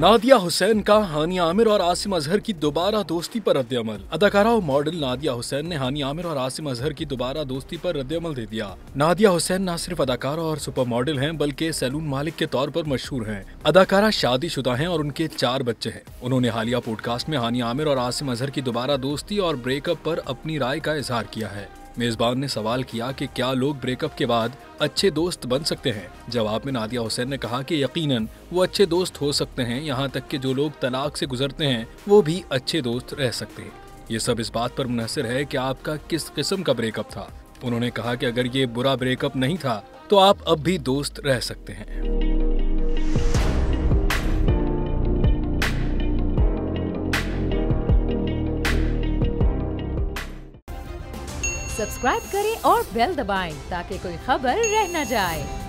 नादिया हुसैन का हानिया आमिर और आसिम अजहर की दोबारा दोस्ती पर रद्द-ए-अमल। अदाकारा और मॉडल नादिया हुसैन ने हानिया आमिर और आसिम अजहर की दोबारा दोस्ती पर रद्द-ए-अमल दे दिया। नादिया हुसैन न सिर्फ अदाकारा और सुपर मॉडल हैं बल्कि सैलून मालिक के तौर पर मशहूर हैं। अदाकारा शादीशुदा हैं और उनके 4 बच्चे हैं। उन्होंने हालिया पॉडकास्ट में हानिया आमिर और आसिम अजहर की दोबारा दोस्ती और ब्रेकअप पर अपनी राय का इजहार किया है। मेजबान ने सवाल किया कि क्या लोग ब्रेकअप के बाद अच्छे दोस्त बन सकते हैं। जवाब में नादिया हुसैन ने कहा कि यकीनन वो अच्छे दोस्त हो सकते हैं, यहाँ तक कि जो लोग तलाक से गुजरते हैं वो भी अच्छे दोस्त रह सकते हैं। ये सब इस बात पर मुनहसर है कि आपका किस किस्म का ब्रेकअप था। उन्होंने कहा कि अगर ये बुरा ब्रेकअप नहीं था तो आप अब भी दोस्त रह सकते हैं। सब्सक्राइब करें और बेल दबाएं ताकि कोई खबर रह न जाए।